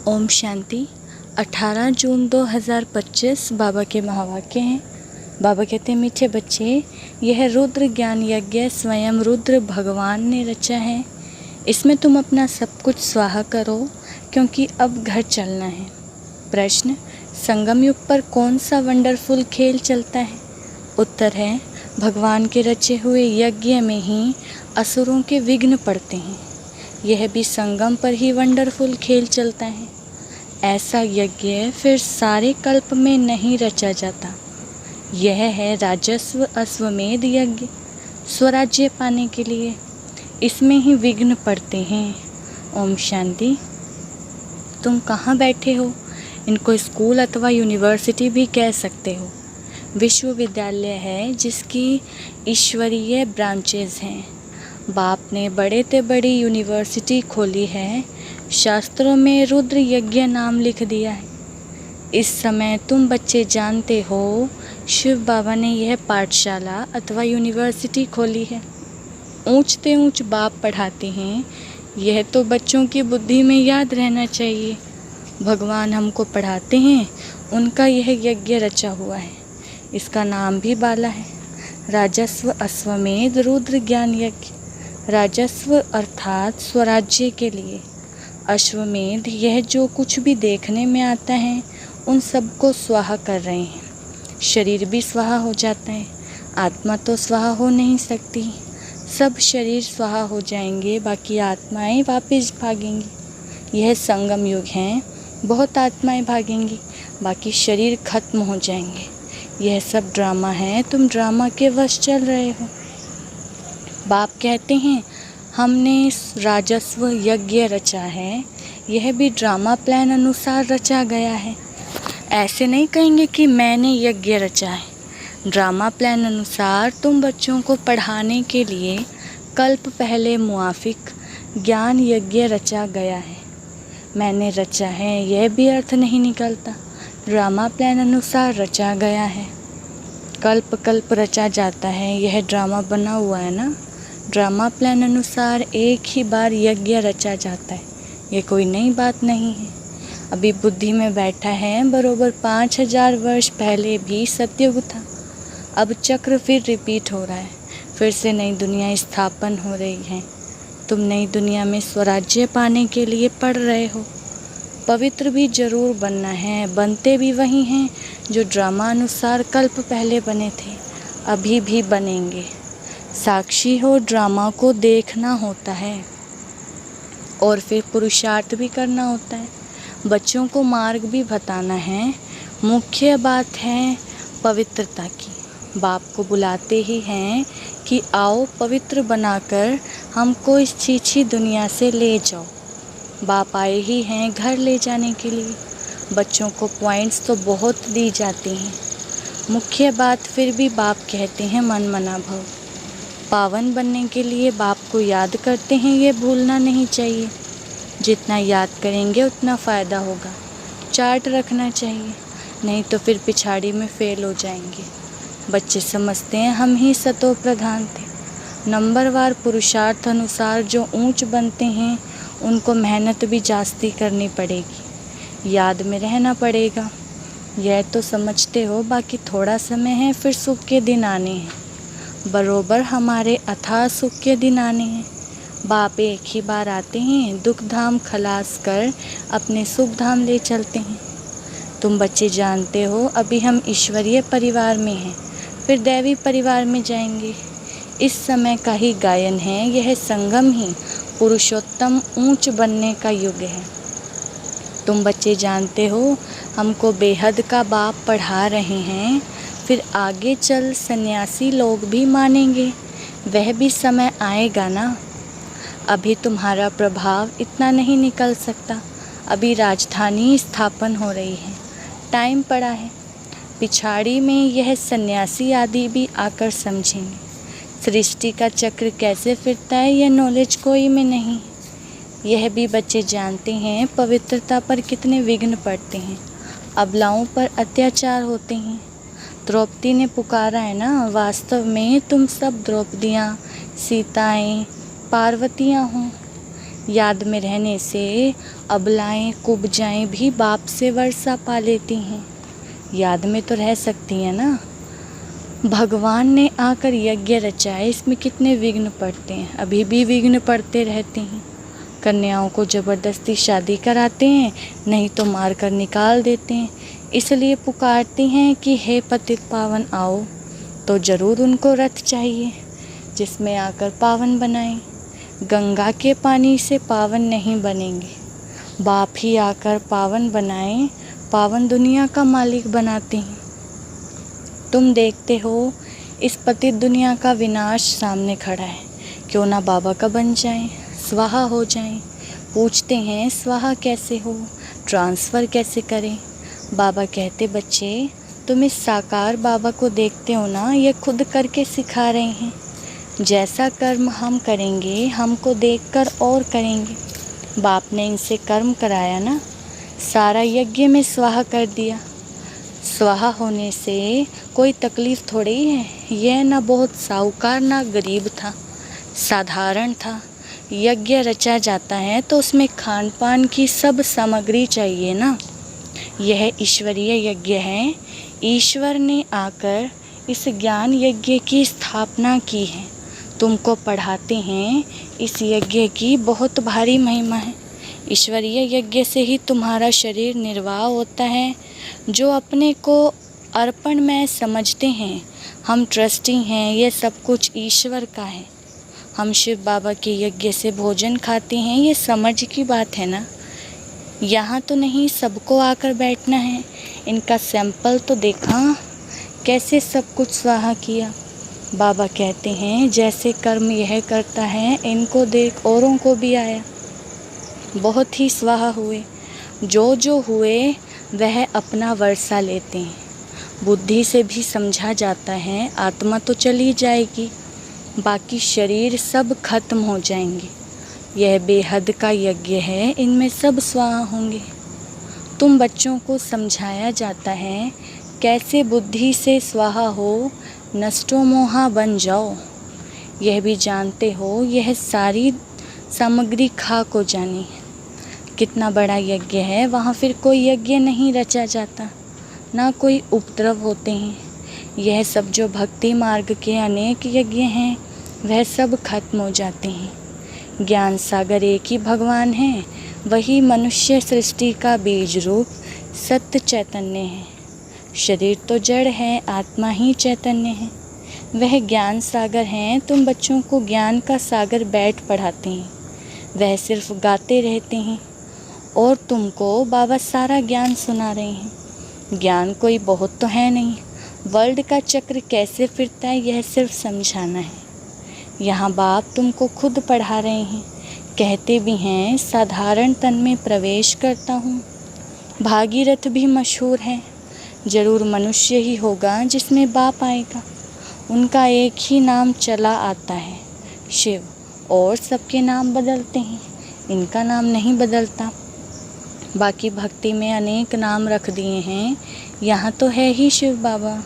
ओम शांति। 18 जून 2025 बाबा के महावाक्य हैं। बाबा कहते हैं, मीठे बच्चे, यह रुद्र ज्ञान यज्ञ स्वयं रुद्र भगवान ने रचा है। इसमें तुम अपना सब कुछ स्वाहा करो, क्योंकि अब घर चलना है। प्रश्न, संगम युग पर कौन सा वंडरफुल खेल चलता है? उत्तर है, भगवान के रचे हुए यज्ञ में ही असुरों के विघ्न पड़ते हैं। यह भी संगम पर ही वंडरफुल खेल चलता है। ऐसा यज्ञ फिर सारे कल्प में नहीं रचा जाता। यह है राजस्व अश्वमेध यज्ञ, स्वराज्य पाने के लिए। इसमें ही विघ्न पड़ते हैं। ओम शांति। तुम कहाँ बैठे हो? इनको स्कूल अथवा यूनिवर्सिटी भी कह सकते हो। विश्वविद्यालय है जिसकी ईश्वरीय ब्रांचेज हैं। बाप ने बड़े से बड़ी यूनिवर्सिटी खोली है। शास्त्रों में रुद्र यज्ञ नाम लिख दिया है। इस समय तुम बच्चे जानते हो, शिव बाबा ने यह पाठशाला अथवा यूनिवर्सिटी खोली है। ऊंच से ऊंच बाप पढ़ाते हैं। यह तो बच्चों की बुद्धि में याद रहना चाहिए। भगवान हमको पढ़ाते हैं, उनका यह यज्ञ रचा हुआ है। इसका नाम भी बाला है, राजस्व अश्वमेध रुद्र ज्ञान यज्ञ। राजस्व अर्थात स्वराज्य के लिए, अश्वमेध यह जो कुछ भी देखने में आता है उन सबको स्वाहा कर रहे हैं। शरीर भी स्वाहा हो जाता है, आत्मा तो स्वाहा हो नहीं सकती। सब शरीर स्वाहा हो जाएंगे, बाकी आत्माएं वापस भागेंगी। यह संगम युग है, बहुत आत्माएं भागेंगी, बाकी शरीर खत्म हो जाएंगे। यह सब ड्रामा है, तुम ड्रामा के वश चल रहे हो। बाप कहते हैं, हमने राजस्व यज्ञ रचा है। यह भी ड्रामा प्लान अनुसार रचा गया है। ऐसे नहीं कहेंगे कि मैंने यज्ञ रचा है। ड्रामा प्लान अनुसार तुम बच्चों को पढ़ाने के लिए कल्प पहले मुआफिक ज्ञान यज्ञ रचा गया है। मैंने रचा है, यह भी अर्थ नहीं निकलता। ड्रामा प्लान अनुसार रचा गया है। कल्प कल्प रचा जाता है, यह ड्रामा बना हुआ है ना। ड्रामा प्लान अनुसार एक ही बार यज्ञ रचा जाता है। ये कोई नई बात नहीं है। अभी बुद्धि में बैठा है, बरोबर 5000 वर्ष पहले भी सतयुग था। अब चक्र फिर रिपीट हो रहा है। फिर से नई दुनिया स्थापन हो रही है। तुम नई दुनिया में स्वराज्य पाने के लिए पढ़ रहे हो। पवित्र भी जरूर बनना है। बनते भी वही हैं जो ड्रामा अनुसार कल्प पहले बने थे, अभी भी बनेंगे। साक्षी हो, ड्रामा को देखना होता है और फिर पुरुषार्थ भी करना होता है। बच्चों को मार्ग भी बताना है। मुख्य बात है पवित्रता की। बाप को बुलाते ही हैं कि आओ पवित्र बनाकर हमको इस छीछी दुनिया से ले जाओ। बाप आए ही हैं घर ले जाने के लिए। बच्चों को पॉइंट्स तो बहुत दी जाती हैं। मुख्य बात फिर भी बाप कहते हैं मन मना भव। पावन बनने के लिए बाप को याद करते हैं, ये भूलना नहीं चाहिए। जितना याद करेंगे उतना फ़ायदा होगा। चार्ट रखना चाहिए, नहीं तो फिर पिछाड़ी में फेल हो जाएंगे। बच्चे समझते हैं हम ही सतो प्रधान थे। नंबरवार पुरुषार्थ अनुसार जो ऊंच बनते हैं उनको मेहनत भी जास्ती करनी पड़ेगी, याद में रहना पड़ेगा। यह तो समझते हो, बाकी थोड़ा समय है, फिर सुख के दिन आने हैं। बरोबर हमारे अथाह सुख के दिन आने हैं। बाप एक ही बार आते हैं, दुख धाम खलास कर अपने सुख धाम ले चलते हैं। तुम बच्चे जानते हो, अभी हम ईश्वरीय परिवार में हैं, फिर दैवी परिवार में जाएंगे। इस समय का ही गायन है। यह संगम ही पुरुषोत्तम ऊंच बनने का युग है। तुम बच्चे जानते हो, हमको बेहद का बाप पढ़ा रहे हैं। फिर आगे चल सन्यासी लोग भी मानेंगे। वह भी समय आएगा ना। अभी तुम्हारा प्रभाव इतना नहीं निकल सकता। अभी राजधानी स्थापन हो रही है, टाइम पड़ा है। पिछाड़ी में यह सन्यासी आदि भी आकर समझेंगे। सृष्टि का चक्र कैसे फिरता है, यह नॉलेज कोई में नहीं। यह भी बच्चे जानते हैं पवित्रता पर कितने विघ्न पड़ते हैं। अबलाओं पर अत्याचार होते हैं। द्रौपदी ने पुकारा है ना, वास्तव में तुम सब द्रौपदियाँ, सीताएं, पार्वतियाँ हों। याद में रहने से अबलाएं कुब्जाएं भी बाप से वर्षा पा लेती हैं। याद में तो रह सकती हैं ना। भगवान ने आकर यज्ञ रचाए, इसमें कितने विघ्न पड़ते हैं, अभी भी विघ्न पड़ते रहते हैं। कन्याओं को ज़बरदस्ती शादी कराते हैं, नहीं तो मार कर निकाल देते हैं। इसलिए पुकारती हैं कि हे पतित पावन आओ, तो ज़रूर उनको रथ चाहिए जिसमें आकर पावन बनाएं। गंगा के पानी से पावन नहीं बनेंगे, बाप ही आकर पावन बनाएं, पावन दुनिया का मालिक बनाते हैं। तुम देखते हो इस पतित दुनिया का विनाश सामने खड़ा है, क्यों ना बाबा का बन जाएं, स्वाहा हो जाएं। पूछते हैं स्वाहा कैसे हो, ट्रांसफ़र कैसे करें। बाबा कहते बच्चे तुम इस साकार बाबा को देखते हो ना, ये खुद करके सिखा रहे हैं। जैसा कर्म हम करेंगे हमको देखकर और करेंगे। बाप ने इनसे कर्म कराया ना, सारा यज्ञ में स्वाहा कर दिया। स्वाहा होने से कोई तकलीफ़ थोड़ी है। यह ना बहुत साहूकार ना गरीब था, साधारण था। यज्ञ रचा जाता है तो उसमें खान पान की सब सामग्री चाहिए ना। यह ईश्वरीय यज्ञ है। ईश्वर ने आकर इस ज्ञान यज्ञ की स्थापना की है। तुमको पढ़ाते हैं इस यज्ञ की बहुत भारी महिमा है। ईश्वरीय यज्ञ से ही तुम्हारा शरीर निर्वाह होता है। जो अपने को अर्पण में समझते हैं, हम ट्रस्टी हैं, ये सब कुछ ईश्वर का है। हम शिव बाबा के यज्ञ से भोजन खाते हैं, ये समझ की बात है ना। यहाँ तो नहीं, सबको आकर बैठना है। इनका सैंपल तो देखा कैसे सब कुछ स्वाहा किया। बाबा कहते हैं जैसे कर्म यह करता है, इनको देख औरों को भी आया। बहुत ही स्वाहा हुए। जो हुए वह अपना वर्षा लेते हैं। बुद्धि से भी समझा जाता है आत्मा तो चली जाएगी, बाकी शरीर सब खत्म हो जाएंगे। यह बेहद का यज्ञ है, इनमें सब स्वाहा होंगे। तुम बच्चों को समझाया जाता है कैसे बुद्धि से स्वाहा हो, नष्टो मोहा बन जाओ। यह भी जानते हो यह सारी सामग्री खाक हो जानी है। कितना बड़ा यज्ञ है, वहाँ फिर कोई यज्ञ नहीं रचा जाता, ना कोई उपद्रव होते हैं। यह सब जो भक्ति मार्ग के अनेक यज्ञ हैं वह सब खत्म हो जाते हैं। ज्ञान सागर एक ही भगवान है, वही मनुष्य सृष्टि का बीज रूप सत्य चैतन्य है। शरीर तो जड़ है, आत्मा ही चैतन्य है। वह ज्ञान सागर हैं। तुम बच्चों को ज्ञान का सागर बैठ पढ़ाते हैं, वह सिर्फ गाते रहते हैं और तुमको बाबा सारा ज्ञान सुना रहे हैं। ज्ञान कोई बहुत तो है नहीं, वर्ल्ड का चक्र कैसे फिरता है यह सिर्फ समझाना है। यहाँ बाप तुमको खुद पढ़ा रहे हैं। कहते भी हैं साधारण तन में प्रवेश करता हूँ। भागीरथ भी मशहूर है, ज़रूर मनुष्य ही होगा जिसमें बाप आएगा। उनका एक ही नाम चला आता है, शिव, और सबके नाम बदलते हैं, इनका नाम नहीं बदलता। बाकी भक्ति में अनेक नाम रख दिए हैं, यहाँ तो है ही शिव बाबा।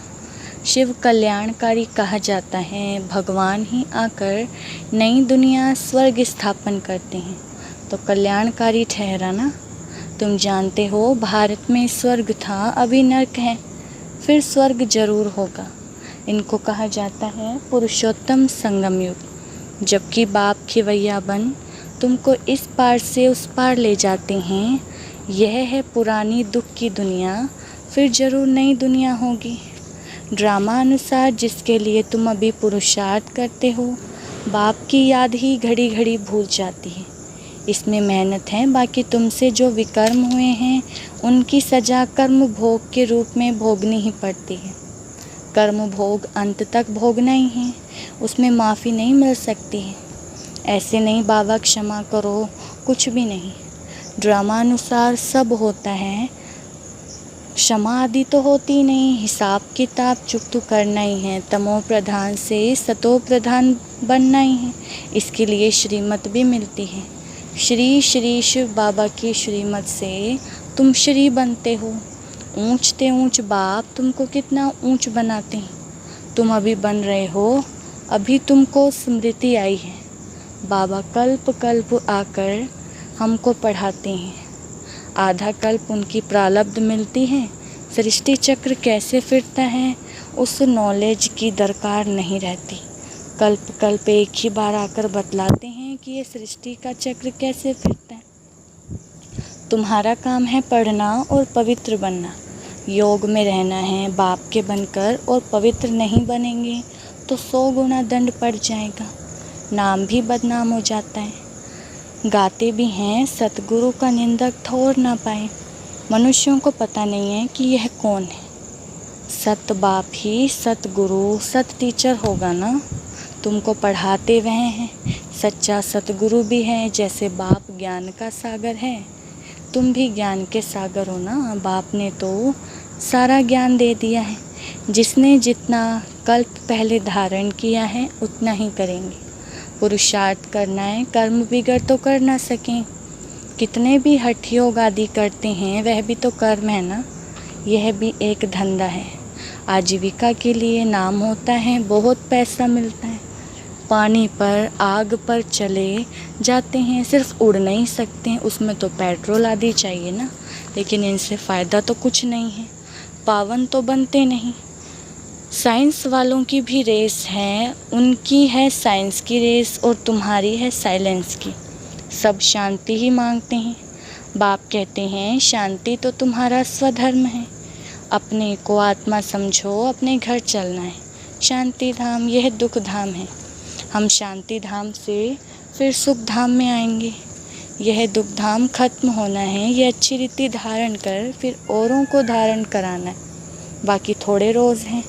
शिव कल्याणकारी कहा जाता है। भगवान ही आकर नई दुनिया स्वर्ग स्थापन करते हैं, तो कल्याणकारी ठहरा ना। तुम जानते हो भारत में स्वर्ग था, अभी नर्क है, फिर स्वर्ग जरूर होगा। इनको कहा जाता है पुरुषोत्तम संगम युग। जबकि बाप खिवैया बन तुमको इस पार से उस पार ले जाते हैं। यह है पुरानी दुख की दुनिया, फिर ज़रूर नई दुनिया होगी। ड्रामा अनुसार जिसके लिए तुम अभी पुरुषार्थ करते हो, बाप की याद ही घड़ी घड़ी भूल जाती है। इसमें मेहनत है, बाकी तुमसे जो विकर्म हुए हैं उनकी सज़ा कर्म भोग के रूप में भोगनी ही पड़ती है। कर्म भोग अंत तक भोगना ही है, उसमें माफ़ी नहीं मिल सकती है। ऐसे नहीं बाबा क्षमा करो, कुछ भी नहीं। ड्रामा अनुसार सब होता है, क्षमा आदि तो होती नहीं। हिसाब किताब चुप तो करना ही है। तमो प्रधान से सतो प्रधान बनना ही है। इसके लिए श्रीमत भी मिलती है। श्री श्री शिव बाबा की श्रीमत से तुम श्री बनते हो। ऊंचते ऊंच बाप तुमको कितना ऊंच बनाते हैं। तुम अभी बन रहे हो, अभी तुमको स्मृति आई है। बाबा कल्प कल्प आकर हमको पढ़ाते हैं। आधा कल्प उनकी प्रारब्ध मिलती है, सृष्टि चक्र कैसे फिरता है उस नॉलेज की दरकार नहीं रहती। कल्प कल्प एक ही बार आकर बतलाते हैं कि ये सृष्टि का चक्र कैसे फिरता है। तुम्हारा काम है पढ़ना और पवित्र बनना, योग में रहना है बाप के बनकर, और पवित्र नहीं बनेंगे तो 100 गुना दंड पड़ जाएगा, नाम भी बदनाम हो जाता है। गाते भी हैं सतगुरु का निंदक ठोर ना पाए, मनुष्यों को पता नहीं है कि यह कौन है। सत बाप ही सतगुरु सत टीचर होगा ना, तुमको पढ़ाते वह हैं, सच्चा सतगुरु भी है। जैसे बाप ज्ञान का सागर है, तुम भी ज्ञान के सागर हो ना। बाप ने तो सारा ज्ञान दे दिया है, जिसने जितना कल्प पहले धारण किया है उतना ही करेंगे। पुरुषार्थ करना है, कर्म बिगड़ तो कर ना सकें। कितने भी हठ योग आदि करते हैं वह भी तो कर्म है ना, यह भी एक धंधा है। आजीविका के लिए नाम होता है, बहुत पैसा मिलता है। पानी पर आग पर चले जाते हैं, सिर्फ उड़ नहीं सकते, उसमें तो पेट्रोल आदि चाहिए ना, लेकिन इनसे फ़ायदा तो कुछ नहीं है, पावन तो बनते नहीं। साइंस वालों की भी रेस है, उनकी है साइंस की रेस और तुम्हारी है साइलेंस की। सब शांति ही मांगते हैं। बाप कहते हैं शांति तो तुम्हारा स्वधर्म है, अपने को आत्मा समझो, अपने घर चलना है। शांति धाम यह दुख धाम है, हम शांति धाम से फिर सुख धाम में आएंगे। यह दुख धाम खत्म होना है, यह अच्छी रीति धारण कर फिर औरों को धारण कराना है। बाकी थोड़े रोज़ हैं,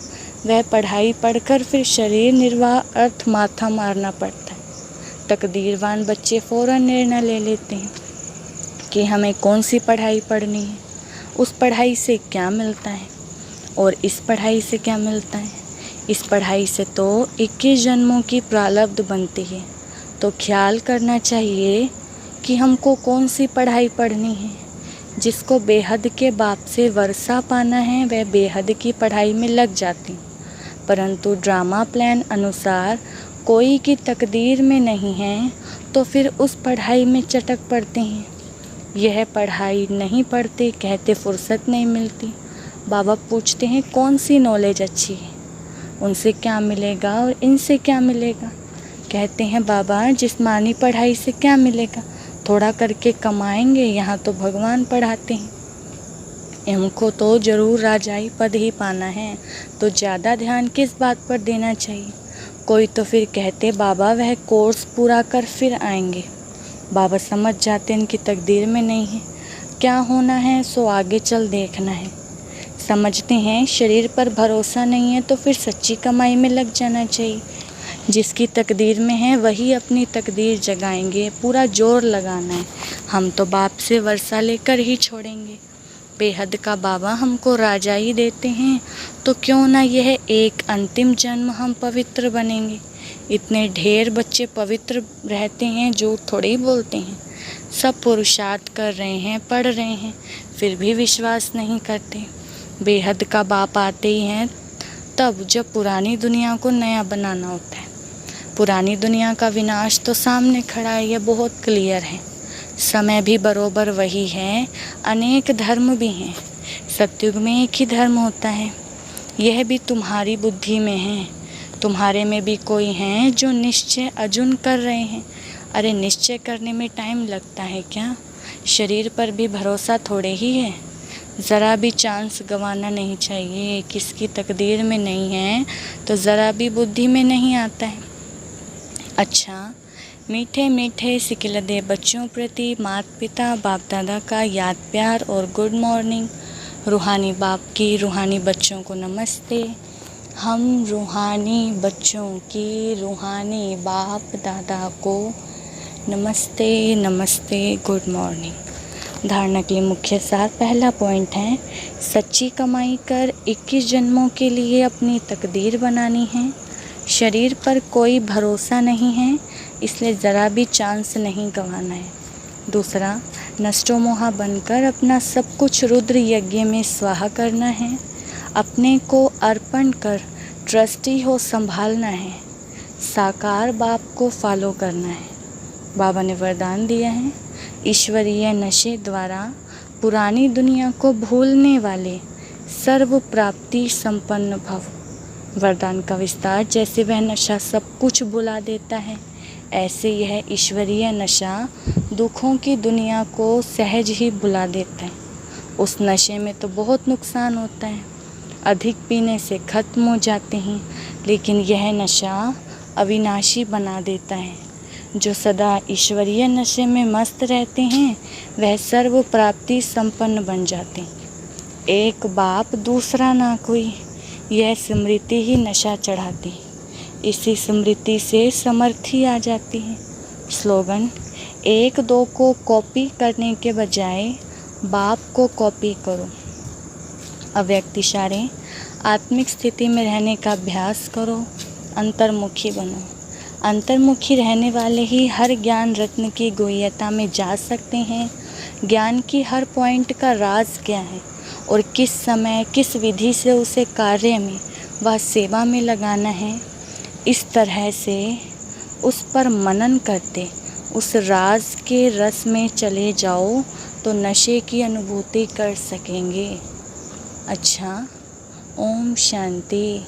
वह पढ़ाई पढ़कर फिर शरीर निर्वाह अर्थ माथा मारना पड़ता है। तकदीरवान बच्चे फ़ौरन निर्णय ले लेते हैं कि हमें कौन सी पढ़ाई पढ़नी है, उस पढ़ाई से क्या मिलता है और इस पढ़ाई से क्या मिलता है। इस पढ़ाई से तो 21 जन्मों की प्रारब्ध बनती है, तो ख्याल करना चाहिए कि हमको कौन सी पढ़ाई पढ़नी है। जिसको बेहद के बाप से वर्षा पाना है वह बेहद की पढ़ाई में लग जाती, परंतु ड्रामा प्लान अनुसार कोई की तकदीर में नहीं है तो फिर उस पढ़ाई में चटक पड़ते हैं। यह पढ़ाई नहीं पढ़ते, कहते फुर्सत नहीं मिलती। बाबा पूछते हैं कौन सी नॉलेज अच्छी है, उनसे क्या मिलेगा और इनसे क्या मिलेगा। कहते हैं बाबा जिस्मानी पढ़ाई से क्या मिलेगा, थोड़ा करके कमाएंगे, यहाँ तो भगवान पढ़ाते हैं। हमको तो ज़रूर राजाई पद ही पाना है, तो ज़्यादा ध्यान किस बात पर देना चाहिए। कोई तो फिर कहते बाबा वह कोर्स पूरा कर फिर आएंगे। बाबा समझ जाते इनकी तकदीर में नहीं है, क्या होना है सो आगे चल देखना है। समझते हैं शरीर पर भरोसा नहीं है तो फिर सच्ची कमाई में लग जाना चाहिए। जिसकी तकदीर में है वही अपनी तकदीर जगाएंगे, पूरा जोर लगाना है। हम तो बाप से वर्षा लेकर ही छोड़ेंगे। बेहद का बाबा हमको राजाई देते हैं, तो क्यों ना यह एक अंतिम जन्म हम पवित्र बनेंगे। इतने ढेर बच्चे पवित्र रहते हैं, झूठ थोड़े ही बोलते हैं। सब पुरुषार्थ कर रहे हैं, पढ़ रहे हैं, फिर भी विश्वास नहीं करते। बेहद का बाप आते ही हैं तब जब पुरानी दुनिया को नया बनाना होता है। पुरानी दुनिया का विनाश तो सामने खड़ा है, यह बहुत क्लियर है। समय भी बरोबर वही है, अनेक धर्म भी हैं। सतयुग में एक ही धर्म होता है, यह भी तुम्हारी बुद्धि में है। तुम्हारे में भी कोई हैं जो निश्चय अजुन कर रहे हैं। अरे निश्चय करने में टाइम लगता है क्या, शरीर पर भी भरोसा थोड़े ही है। ज़रा भी चांस गंवाना नहीं चाहिए, किसकी तकदीर में नहीं है तो ज़रा भी बुद्धि में नहीं आता है। अच्छा, मीठे मीठे सिकिलदे बच्चों प्रति माता पिता बाप दादा का याद प्यार और गुड मॉर्निंग। रूहानी बाप की रूहानी बच्चों को नमस्ते। हम रूहानी बच्चों की रूहानी बाप दादा को नमस्ते नमस्ते, गुड मॉर्निंग। धारणा के लिए मुख्य सार, पहला पॉइंट है सच्ची कमाई कर 21 जन्मों के लिए अपनी तकदीर बनानी है। शरीर पर कोई भरोसा नहीं है, इसलिए ज़रा भी चांस नहीं गंवाना है। दूसरा, नष्टो मोहा बनकर अपना सब कुछ रुद्र यज्ञ में स्वाहा करना है। अपने को अर्पण कर ट्रस्टी हो संभालना है। साकार बाप को फॉलो करना है। बाबा ने वरदान दिया है, ईश्वरीय नशे द्वारा पुरानी दुनिया को भूलने वाले सर्व प्राप्ति संपन्न भव। वरदान का विस्तार, जैसे वह नशा सब कुछ भुला देता है, ऐसे यह ईश्वरीय नशा दुखों की दुनिया को सहज ही भुला देता है। उस नशे में तो बहुत नुकसान होता है, अधिक पीने से खत्म हो जाते हैं, लेकिन यह नशा अविनाशी बना देता है। जो सदा ईश्वरीय नशे में मस्त रहते हैं वह सर्व प्राप्ति संपन्न बन जाते हैं। एक बाप दूसरा ना कोई, यह स्मृति ही नशा चढ़ाती। इसी स्मृति से समर्थी आ जाती है। स्लोगन, एक दो को कॉपी करने के बजाय बाप को कॉपी करो। अव्यक्त इशारे, आत्मिक स्थिति में रहने का अभ्यास करो, अंतर्मुखी बनो। अंतर्मुखी रहने वाले ही हर ज्ञान रत्न की गोह्यता में जा सकते हैं। ज्ञान की हर पॉइंट का राज क्या है और किस समय किस विधि से उसे कार्य में व सेवा में लगाना है, इस तरह से उस पर मनन करते उस राज के रस में चले जाओ तो नशे की अनुभूति कर सकेंगे। अच्छा, ओम शांति।